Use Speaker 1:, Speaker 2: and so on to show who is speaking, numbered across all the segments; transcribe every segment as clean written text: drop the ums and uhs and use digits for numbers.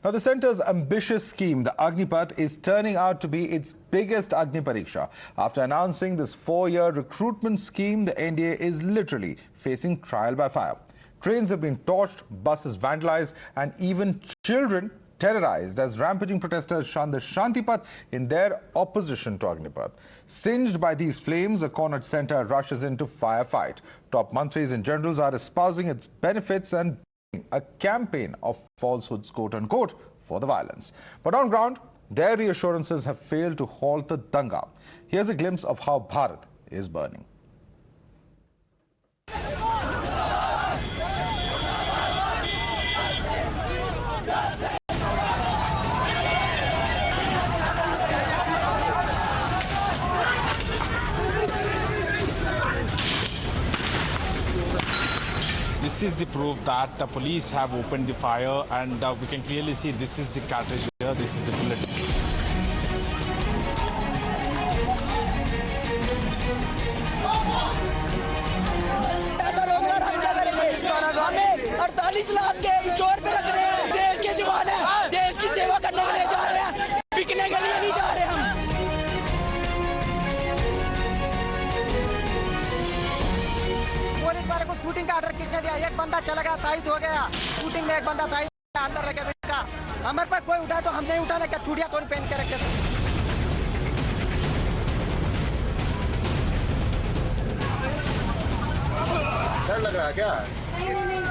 Speaker 1: Now, the centre's ambitious scheme, the Agnipath, is turning out to be its biggest Agni Pariksha. After announcing this 4-year recruitment scheme, the NDA is literally facing trial by fire. Trains have been torched, buses vandalized, and even children terrorized as rampaging protesters shun the Shantipath in their opposition to Agnipath. Singed by these flames, a cornered centre rushes into firefight. Top mantris and generals are espousing its benefits and a campaign of falsehoods, quote-unquote, for the violence. But on ground, their reassurances have failed to halt the danga. Here's a glimpse of how Bharat is burning.
Speaker 2: This is the proof that the police have opened the fire, and we can clearly see this is the cartridge here, this is the bullet.
Speaker 3: ऐसा रोक रहा हम क्या करेंगे? हमें 48 लाख के चोर पे रख रहे हैं। देश के जवान हैं, देश की सेवा करने के लिए जा रहे हैं, बिकने के लिए नहीं जा रहे हम। पुलिस वाले को शूटिंग का ऑर्डर किसने दिया? एक बंदा चला गया, शहीद हो गया। शूटिंग में एक बंदा शहीद अंदर लगे बेटा। हमारे पर कोई उठाए तो हम नहीं उठाने क्या? चूड़िया तो पहन के रखे।
Speaker 4: डर लग रहा है क्या?
Speaker 5: नहीं।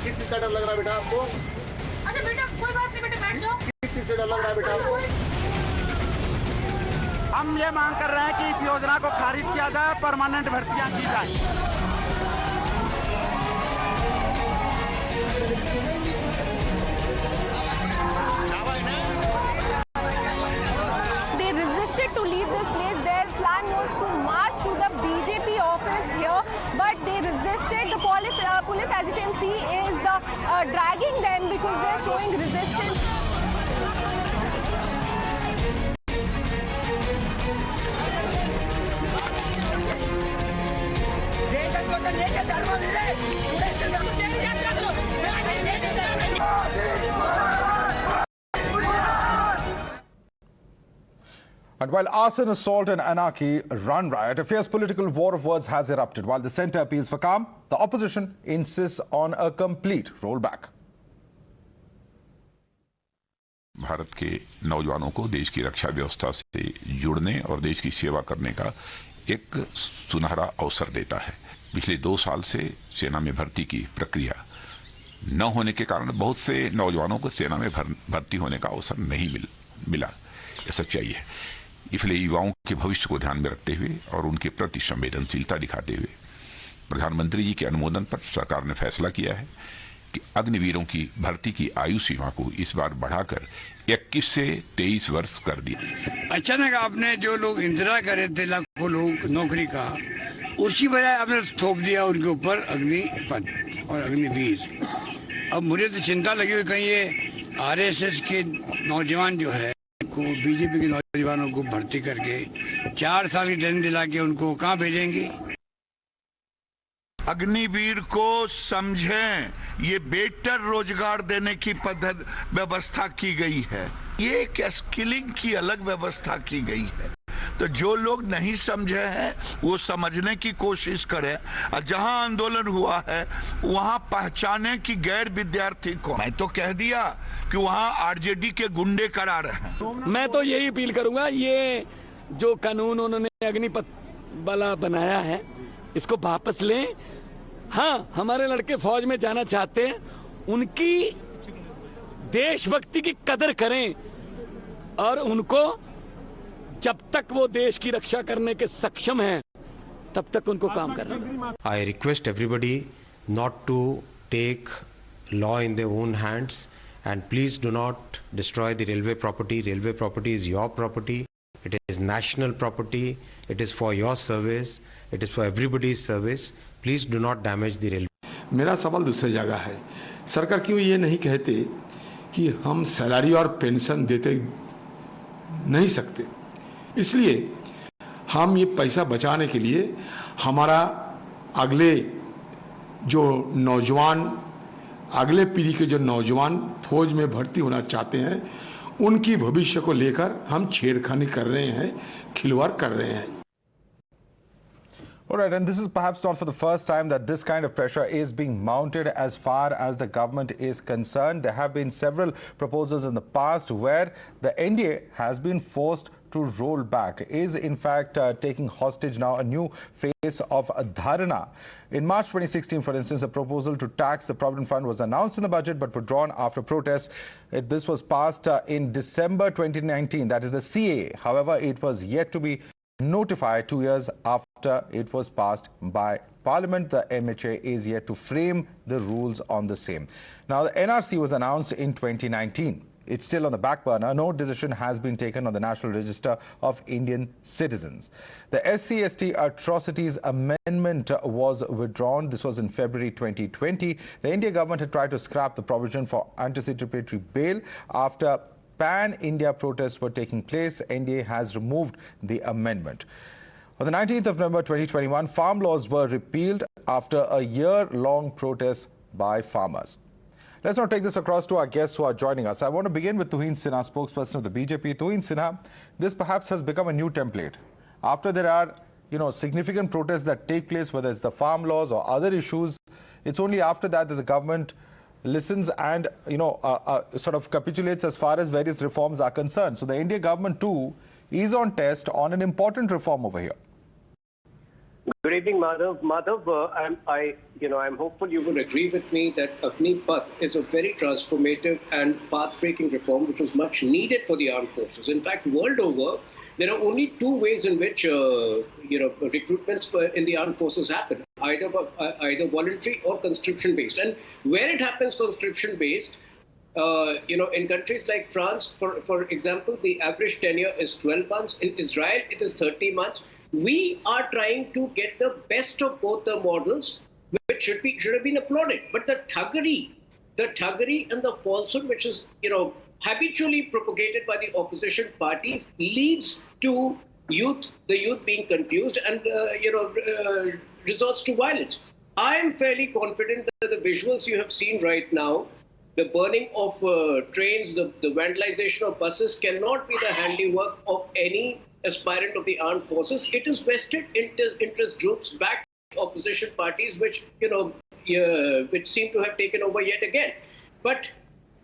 Speaker 4: किस चीज का डर लग रहा है बेटा आपको?
Speaker 5: अच्छा बेटा कोई बात नहीं, बेटा बैठ जाओ।
Speaker 4: किस चीज से डर लग रहा है बेटा आपको?
Speaker 6: हम ये मांग कर रहे हैं कि इस योजना को खारिज किया जाए, परमानेंट भर्तियां की जाए।
Speaker 7: They resisted to leave this place. Their plan was to march to the BJP office here, but they resisted. The police, as you can see, is dragging them because they're showing resistance.
Speaker 1: And while arson, assault and anarchy run riot, a fierce political war of words has erupted. While the centre appeals for calm, the opposition insists on a complete rollback.
Speaker 8: Bharat के नौजवानों को देश की रक्षा व्यवस्था से जुड़ने और देश की सेवा करने का एक सुनहरा अवसर देता है। पिछले 2 साल से सेना में भर्ती की प्रक्रिया न होने के कारण बहुत से नौजवानों को सेना में भर्ती होने का अवसर नहीं मिला। यह सच्चाई है। इसलिए युवाओं के भविष्य को ध्यान में रखते हुए और उनके प्रति संवेदनशीलता दिखाते हुए प्रधानमंत्री जी के अनुमोदन पर सरकार ने फैसला किया है कि अग्निवीरों की भर्ती की आयु सीमा को इस बार बढ़ाकर 21 से 23 वर्ष कर दिया।
Speaker 9: अचानक आपने जो लोग इंतजार कर रहे थे लाखों लोग नौकरी का, उसकी बजाय आपने थोप दिया उनके ऊपर अग्निपथ और अग्निवीर। अब मुझे तो चिंता लगी हुई कहीं ये आरएसएस के नौजवान जो है को बीजेपी के नौजवानों को भर्ती करके 4 साल की ट्रेनिंग दिला के उनको कहाँ भेजेंगे?
Speaker 10: अग्निवीर को समझें, ये बेहतर रोजगार देने की पद्धति व्यवस्था की गई है। ये एक स्किलिंग की अलग व्यवस्था की गई है। तो जो लोग नहीं समझे हैं वो समझने की कोशिश करें। और जहां आंदोलन हुआ है वहां पहचाने कि गैर विद्यार्थी को, मैं तो कह दिया कि वहां आरजेडी के गुंडे करा रहे हैं।
Speaker 6: मैं तो यही अपील करूंगा, ये जो कानून उन्होंने अग्निपथ वाला बनाया है इसको वापस लें। हाँ, हमारे लड़के फौज में जाना चाहते हैं, उनकी देशभक्ति की कदर करें और उनको जब तक वो देश की रक्षा करने के सक्षम हैं तब तक उनको काम करना।
Speaker 11: I request everybody not to take law in their own hands and please do not destroy the railway property. Railway property is your property. It is national property. It is for your service. It is for everybody's service. Please do not damage the railway.
Speaker 12: मेरा सवाल दूसरी जगह है। सरकार क्यों ये नहीं कहते कि हम सैलरी और पेंशन देते नहीं सकते? इसलिए हम ये पैसा बचाने के लिए हमारा अगले जो नौजवान अगले पीढ़ी के जो नौजवान फौज में भर्ती होना चाहते हैं उनकी भविष्य को लेकर हम छेड़खानी कर रहे हैं, खिलवाड़ कर रहे हैं।
Speaker 1: All right, and this is perhaps not for the first time that this kind of pressure is being mounted as far as the government is concerned. There have been several proposals in the past where the NDA has been forced to roll back, is in fact taking hostage now a new phase of dharana. In March 2016, for instance, a proposal to tax the Provident Fund was announced in the budget but withdrawn after protests. This was passed in December 2019, that is the CAA. However, it was yet to be notified 2 years after it was passed by Parliament. The MHA is yet to frame the rules on the same. Now, the NRC was announced in 2019. It's still on the back burner. No decision has been taken on the National Register of Indian Citizens. The SC/ST Atrocities Amendment was withdrawn. This was in February 2020. The India government had tried to scrap the provision for anticipatory bail after pan-India protests were taking place. NDA has removed the amendment. On the 19th of November 2021, farm laws were repealed after a year-long protest by farmers. Let's now take this across to our guests who are joining us. I want to begin with Tuhin Sinha, spokesperson of the BJP. Tuhin Sinha, this perhaps has become a new template. After there are, significant protests that take place, whether it's the farm laws or other issues, it's only after that the government listens and, sort of capitulates as far as various reforms are concerned. So the India government too is on test on an important reform over here.
Speaker 13: Good evening, Madhav. I'm hopeful you will agree with me that Agnipath is a very transformative and path-breaking reform which was much needed for the armed forces. In fact, world over, there are only two ways in which, recruitments in the armed forces happen, either voluntary or conscription-based. And where it happens conscription-based, in countries like France, for example, the average tenure is 12 months. In Israel, it is 30 months. We are trying to get the best of both the models, which should have been applauded. But the thuggery and the falsehood, which is, habitually propagated by the opposition parties, leads to the youth being confused and, resorts to violence. I am fairly confident that the visuals you have seen right now, the burning of trains, the vandalization of buses cannot be the handiwork of any aspirant of the armed forces. It is vested interest groups backed opposition parties, which seem to have taken over yet again. But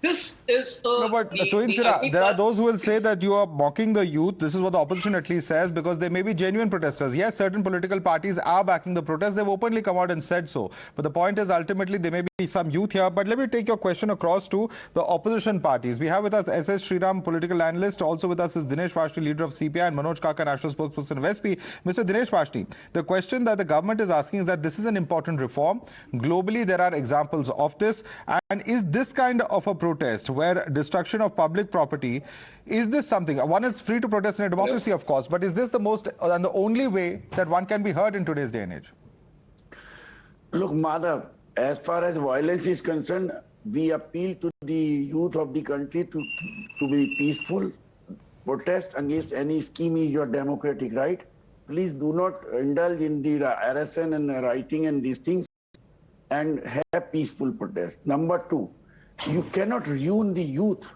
Speaker 13: this is
Speaker 1: there are those who will say that you are mocking the youth. This is what the opposition at least says, because they may be genuine protesters. Yes, certain political parties are backing the protest. They've openly come out and said so. But the point is, ultimately, there may be some youth here. But let me take your question across to the opposition parties. We have with us S.S. Sriram, political analyst. Also with us is Dinesh Vashni, leader of CPI, and Manoj Kaka, national spokesperson of SP. Mr. Dinesh Vashni, the question that the government is asking is that this is an important reform. Globally, there are examples of this. And is this kind of a protest where destruction of public property, is this something? One is free to protest in a democracy, of course, but is this the most and the only way that one can be heard in today's day and age?
Speaker 14: Look, Madhav, as far as violence is concerned, we appeal to the youth of the country to be peaceful. Protest against any scheme is your democratic right. Please do not indulge in the arson and rioting and these things, and have peaceful protest. Number two, you cannot ruin the youth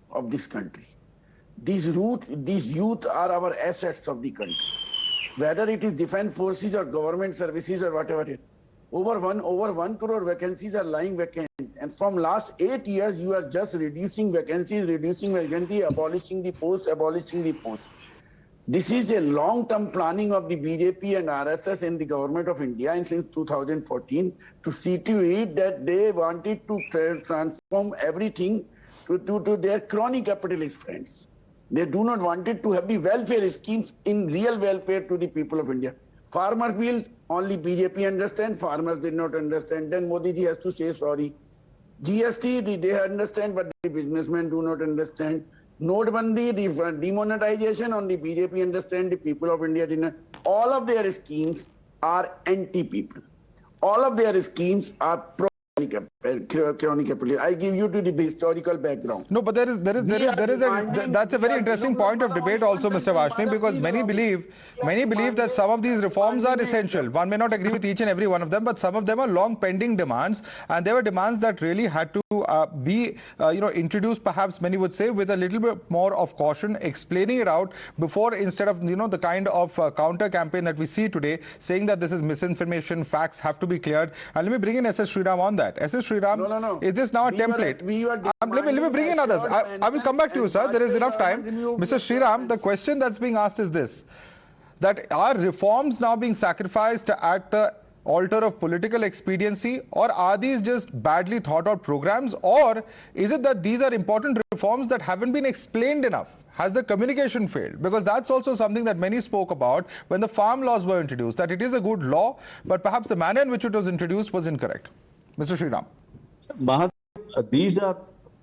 Speaker 14: of this country. These youth are our assets of the country. Whether it is defense forces or government services or whatever it is. Over 1 crore vacancies are lying vacant. And from last 8 years, you are just reducing vacancies, abolishing the post. This is a long-term planning of the BJP and RSS and the government of India, and since 2014, to see to it that they wanted to transform everything to their crony capitalist friends. They do not want it to have the welfare schemes in real welfare to the people of India. Farmers bill, only BJP understand, farmers did not understand. Then Modi ji has to say sorry. GST, they understand, but the businessmen do not understand. Notebandi, the demonetization, on the BJP understand, the people of India did not. All of their schemes are anti-people. All of their schemes are chronic appendicitis. I give you to the historical background.
Speaker 1: No, but that's a very interesting point of debate also, Mr. Vaishali, because many believe that some of these reforms are essential. One may not agree with each and every one of them, but some of them are long pending demands, and there were demands that really had to be introduced, perhaps many would say, with a little bit more of caution, explaining it out before, instead of the kind of counter campaign that we see today, saying that this is misinformation, facts have to be cleared. And let me bring in SS Sriram on that. SS Sriram,
Speaker 14: no.
Speaker 1: is this now a template? Let me bring in others. I will come back to you, sir. There is enough time. Mr. Sriram, the question that's being asked is this: that are reforms now being sacrificed at the altar of political expediency, or are these just badly thought out programs, or is it that these are important reforms that haven't been explained enough? Has the communication failed? Because that's also something that many spoke about when the farm laws were introduced, that it is a good law, but perhaps the manner in which it was introduced was incorrect. Mr. Sriram.
Speaker 15: These are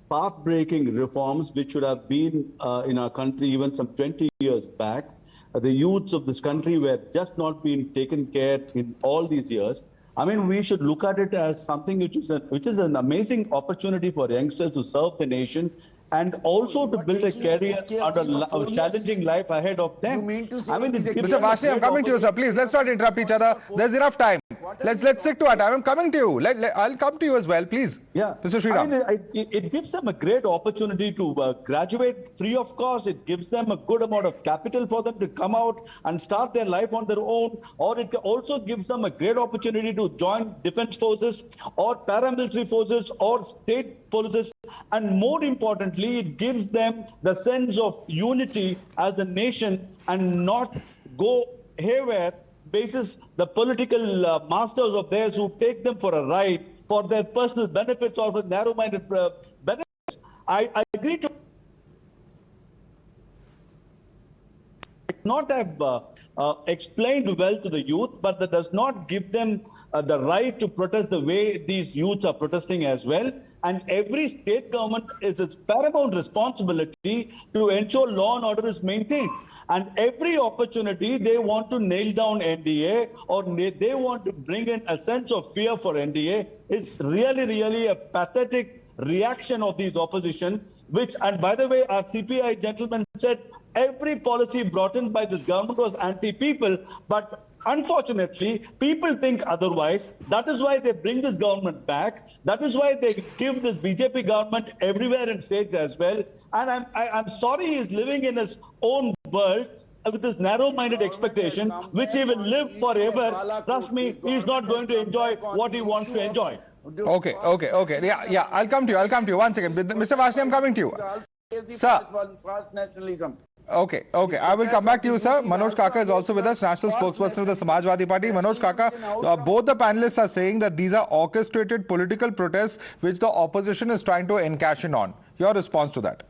Speaker 15: path-breaking reforms which should have been in our country even some 20 years back. The youths of this country were just not being taken care in all these years. I mean, we should look at it as something which is an amazing opportunity for youngsters to serve the nation and also to build a career and a challenging life ahead of them.
Speaker 1: Mr. Vaishali, I'm coming to you, sir. Please, let's not interrupt each other. There's enough time. Let's stick to our time. I'm coming to you. I'll come to you as well, please.
Speaker 15: Yeah,
Speaker 1: Mr. Sriram.
Speaker 15: It gives them a great opportunity to graduate free of cost. It gives them a good amount of capital for them to come out and start their life on their own. Or it also gives them a great opportunity to join defense forces or paramilitary forces or state policies. And more importantly, it gives them the sense of unity as a nation and not go haywire basis the political masters of theirs who take them for a ride for their personal benefits or for narrow-minded benefits. I agree to not have explained well to the youth, but that does not give them the right to protest the way these youths are protesting as well. And every state government is its paramount responsibility to ensure law and order is maintained. And every opportunity they want to nail down NDA or they want to bring in a sense of fear for NDA is really a pathetic reaction of these opposition, which, and by the way, our CPI gentleman said every policy brought in by this government was anti-people, but unfortunately, people think otherwise. That is why they bring this government back. That is why they give this BJP government everywhere in states as well. And I'm sorry he's living in his own world with this narrow-minded expectation, which he will live forever. Trust me, he's not going to enjoy what he wants to enjoy.
Speaker 1: Okay. Yeah, I'll come to you. 1 second. Mr. Vaishali, I'm coming to you. Sir. Okay. I will come back to you, sir. Manoj Kaka is also with us, national spokesperson of the Samajwadi Party. Manoj Kaka, both the panelists are saying that these are orchestrated political protests which the opposition is trying to encash in on. Your response to that?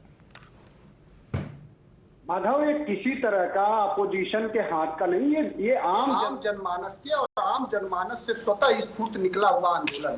Speaker 16: Madhav, ये किसी तरह का opposition के हाथ का नहीं है, ये आम जनमानस के और आम जनमानस से स्वतः स्फूर्त निकला हुआ आंदोलन।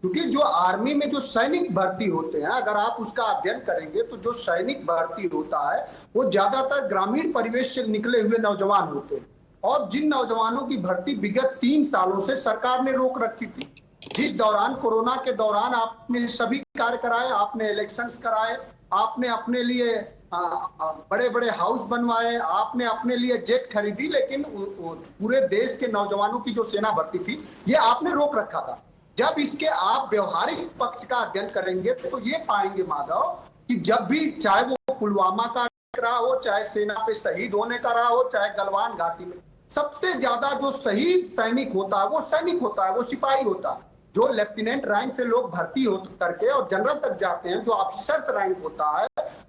Speaker 16: क्योंकि जो आर्मी में जो सैनिक भर्ती होते हैं, अगर आप उसका अध्ययन करेंगे तो जो सैनिक भर्ती होता है वो ज्यादातर ग्रामीण परिवेश से निकले हुए नौजवान होते हैं। और जिन नौजवानों की भर्ती विगत 3 सालों से सरकार ने रोक रखी थी, जिस दौरान कोरोना के दौरान आपने सभी कार्य कराए, आपने इलेक्शंस कराए, आपने अपने लिए बड़े हाउस बनवाए, आपने अपने लिए जेट खरीदी, लेकिन पूरे देश के नौजवानों की जो सेना भर्ती थी ये आपने रोक रखा था। जब इसके आप व्यवहारिक पक्ष का अध्ययन करेंगे तो ये पाएंगे माधव कि जब भी, चाहे वो पुलवामा का रहा हो, चाहे सेना पे शहीद होने का रहा हो, चाहे गलवान घाटी में, सबसे ज्यादा जो शहीद सैनिक होता है वो सैनिक होता है, वो सिपाही होता है। जो लेफ्टिनेंट रैंक से लोग भर्ती हो करके और जनरल तक जाते हैं, जो ऑफिसर रैंक होता है,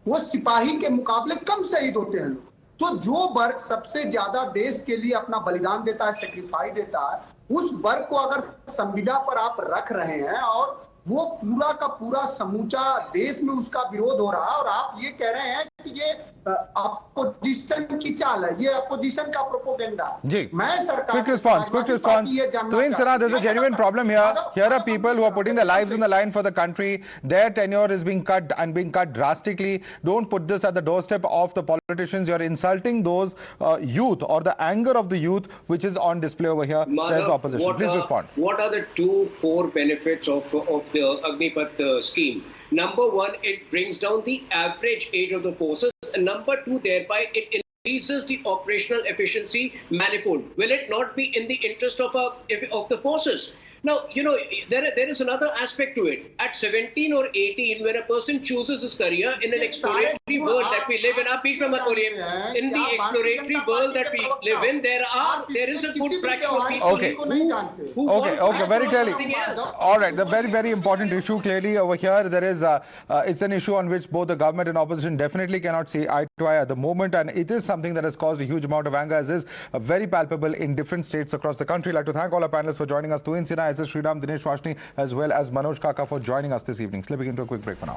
Speaker 16: वो सिपाही के मुकाबले कम शहीद होते हैं लोग। तो जो वर्ग सबसे ज्यादा देश के लिए अपना बलिदान देता है, सेक्रीफाइस देता है, उस वर्ग को अगर संविदा पर आप रख रहे हैं और वो पूरा का पूरा समूचा देश में उसका विरोध हो रहा है और आप ये कह रहे हैं कि ये अपोजिशन की चाल है, ये अपोजिशन का प्रोपोगेंडा।
Speaker 1: जी,
Speaker 16: मैं सरकार
Speaker 1: quick response. Twin Saran, there's a genuine problem here. Here are people who are putting their lives on the line for the country. Their tenure is being cut and being cut drastically. Don't put this at the doorstep of the politicians. You're insulting those youth or the anger of the youth, which is on display over here, says the opposition. Please respond.
Speaker 13: What are the two core benefits of the Agnipath scheme? Number one, it brings down the average age of the forces. And number two, thereby it increases the operational efficiency manifold. Will it not be in the interest of the forces? Now, you know, there is another aspect to it. At 17 or 18, when a person chooses his career in an exploratory world that we live in, in the exploratory world that we live in, there is a good fraction of people
Speaker 1: Okay, very clearly. All right, the very important issue clearly over here, there is it's an issue on which both the government and opposition definitely cannot see eye to eye at the moment, and it is something that has caused a huge amount of anger, as is very palpable in different states across the country. I'd like to thank all our panelists for joining us. Twin Saran, SS Sriram, Dinesh Vashni, as well as Manoj Kaka for joining us this evening. Slipping into a quick break for now.